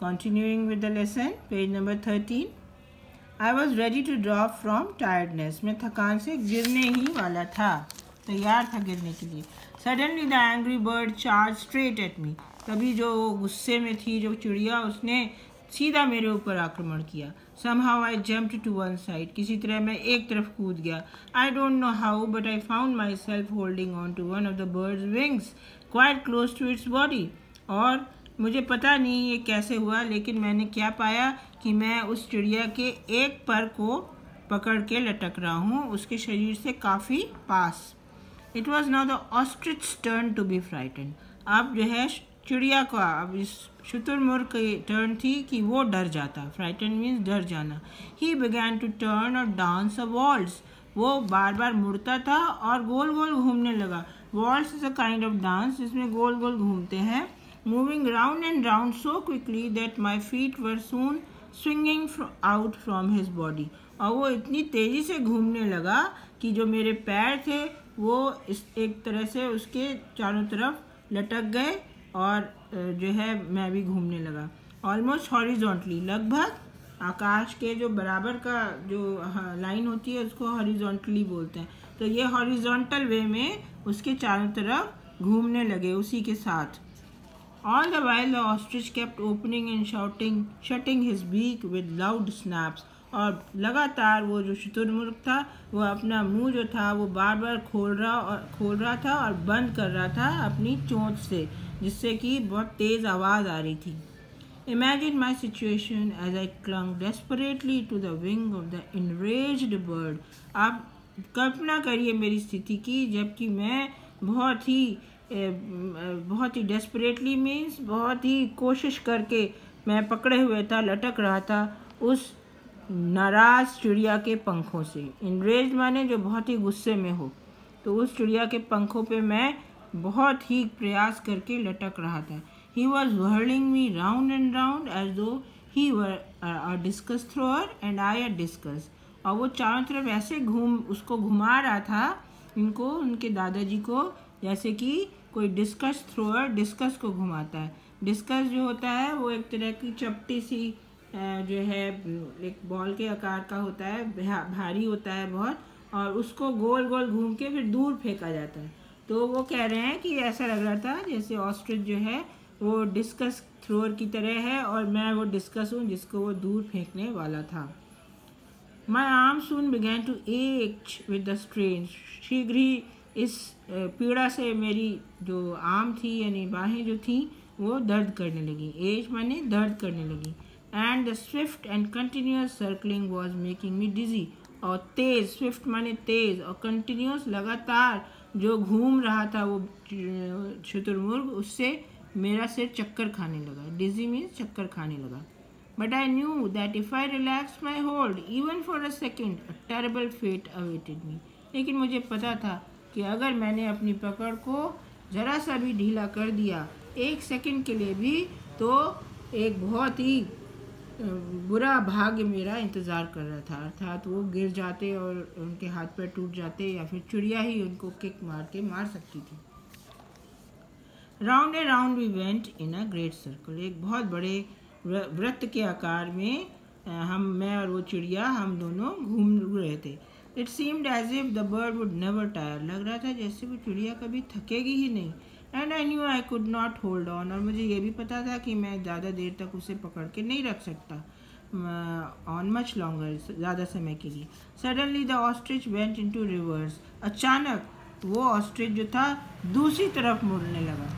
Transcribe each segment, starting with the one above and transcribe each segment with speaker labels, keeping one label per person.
Speaker 1: Continuing with the lesson, page number 13. I was ready to drop from tiredness. मैं थकान से गिरने ही वाला था, तैयार था गिरने के लिए. Suddenly the angry bird charged straight at me. तभी जो गुस्से में थी जो चिड़िया, उसने सीधा मेरे ऊपर आक्रमण किया. Somehow I jumped to one side. किसी तरह मैं एक तरफ कूद गया. I don't know how, but I found myself holding on to one of the bird's wings, quite close to its body. और मुझे पता नहीं ये कैसे हुआ, लेकिन मैंने क्या पाया कि मैं उस चिड़िया के एक पर को पकड़ के लटक रहा हूँ, उसके शरीर से काफ़ी पास. It was now the ostrich's turn to be frightened. अब जो है चिड़िया का, अब इस शुतुरमुर्ग की टर्न थी कि वो डर जाता. फ्राइटन मीन्स डर जाना. He began to turn or dance a waltz. वो बार बार मुड़ता था और गोल गोल घूमने लगा. Waltz is a kind of dance जिसमें गोल गोल घूमते हैं. Moving round and round so quickly that my feet were soon swinging out from his body. और वो इतनी तेज़ी से घूमने लगा कि जो मेरे पैर थे वो इस एक तरह से उसके चारों तरफ लटक गए और जो है मैं भी घूमने लगा. ऑलमोस्ट हॉरिजॉन्टली, लगभग आकाश के जो बराबर का जो लाइन होती है उसको हॉरिजॉन्टली बोलते हैं. तो ये हॉरिजॉन्टल वे में उसके चारों तरफ घूमने लगे उसी के साथ. All the while the ostrich kept opening and shutting his beak with loud snaps. और लगातार वो जो शुतुरमुर्ग था वो अपना मुंह जो था वो बार बार खोल रहा था और बंद कर रहा था अपनी चोंच से, जिससे कि बहुत तेज़ आवाज़ आ रही थी. Imagine my situation as I clung desperately to the wing of the enraged bird. आप कल्पना करिए मेरी स्थिति की, जबकि मैं बहुत ही डेस्परेटली मीन्स बहुत ही कोशिश करके मैं पकड़े हुए था, लटक रहा था उस नाराज़ चिड़िया के पंखों से. इनरेज माने जो बहुत ही गुस्से में हो. तो उस चिड़िया के पंखों पे मैं बहुत ही प्रयास करके लटक रहा था. He was whirling me round and round as though he were a discus thrower and I a discus. और वो चारों तरफ ऐसे उसको घुमा रहा था, इनको, उनके दादाजी को, जैसे कि कोई डिस्कस थ्रोअर डिस्कस को घुमाता है. डिस्कस जो होता है वो एक तरह की चपटी सी जो है एक बॉल के आकार का होता है, भारी होता है बहुत, और उसको गोल गोल घूम के फिर दूर फेंका जाता है. तो वो कह रहे हैं कि ऐसा लग रहा था जैसे ऑस्ट्रिच जो है वो डिस्कस थ्रोअर की तरह है और मैं वो डिस्कस हूँ जिसको वो दूर फेंकने वाला था. My arm soon began to ache with the strain. शीघ्र ही इस पीड़ा से मेरी जो आर्म थी यानी बाहें जो थी वो दर्द करने लगी. एज माने दर्द करने लगी. And the swift and continuous circling was making me dizzy. और तेज़, स्विफ्ट माने तेज़, और कंटिन्यूस लगातार जो घूम रहा था वो शुतुरमुर्ग, उससे मेरा सिर चक्कर खाने लगा. डिजी मीन्स चक्कर खाने लगा. But I knew that if I relaxed my hold even for a second, a terrible fate awaited me. लेकिन मुझे पता था कि अगर मैंने अपनी पकड़ को ज़रा सा भी ढीला कर दिया एक सेकंड के लिए भी, तो एक बहुत ही बुरा भाग्य मेरा इंतज़ार कर रहा था. अर्थात वो गिर जाते और उनके हाथ पैर टूट जाते या फिर चिड़िया ही उनको किक मार के मार सकती थी. Round and round we went in a great circle. एक बहुत बड़े वृत्त के आकार में मैं और वो चिड़िया, हम दोनों घूम रहे थे. It seemed as if the bird would never tire. लग रहा था जैसे वो चिड़िया कभी थकेगी ही नहीं. And I knew I could not hold on. और मुझे ये भी पता था कि मैं ज़्यादा देर तक उसे पकड़ के नहीं रख सकता ऑन मच लॉन्गर, ज़्यादा समय के लिए. Suddenly the ostrich went into reverse. अचानक वो ऑस्ट्रिच जो था दूसरी तरफ मुड़ने लगा.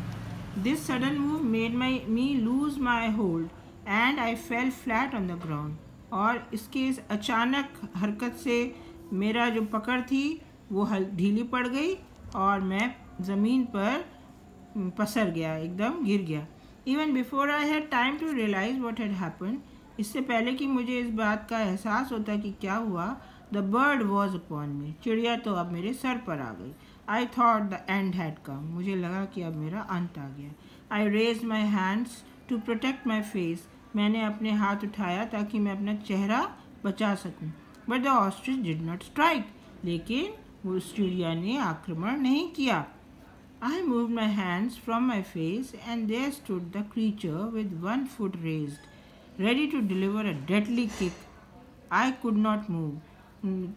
Speaker 1: This sudden move made me lose my hold and I fail flat on the ground. और इसके इस अचानक हरकत से मेरा जो पकड़ थी वो ढीली पड़ गई और मैं ज़मीन पर पसर गया, एकदम गिर गया. Even before I had time to realise what had happen. इससे पहले कि मुझे इस बात का एहसास होता कि क्या हुआ, the bird was upon me. चिड़िया तो अब मेरे सर पर आ गई. I thought the end had come. मुझे लगा कि अब मेरा अंत आ गया. I raised my hands to protect my face. मैंने अपने हाथ उठाया ताकि मैं अपना चेहरा बचा सकूं. But the ostrich did not strike. लेकिन उस चिड़िया ने आक्रमण नहीं किया. I moved my hands from my face and there stood the creature with one foot raised, ready to deliver a deadly kick. I could not move.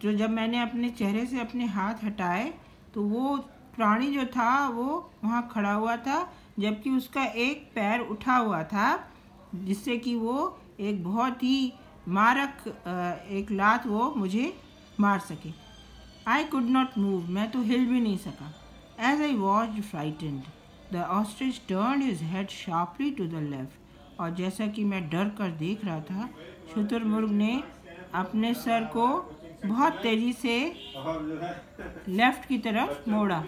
Speaker 1: तो जब मैंने अपने चेहरे से अपने हाथ हटाए तो वो प्राणी जो था वो वहाँ खड़ा हुआ था, जबकि उसका एक पैर उठा हुआ था, जिससे कि वो एक बहुत ही मारक एक लात वो मुझे मार सके. I could not move. मैं तो हिल भी नहीं सका. As I watched frightened, the ostrich turned his head sharply to the left. और जैसा कि मैं डर कर देख रहा था, शुतुरमुर्ग ने अपने सर को बहुत तेजी से लेफ्ट की तरफ मोड़ा.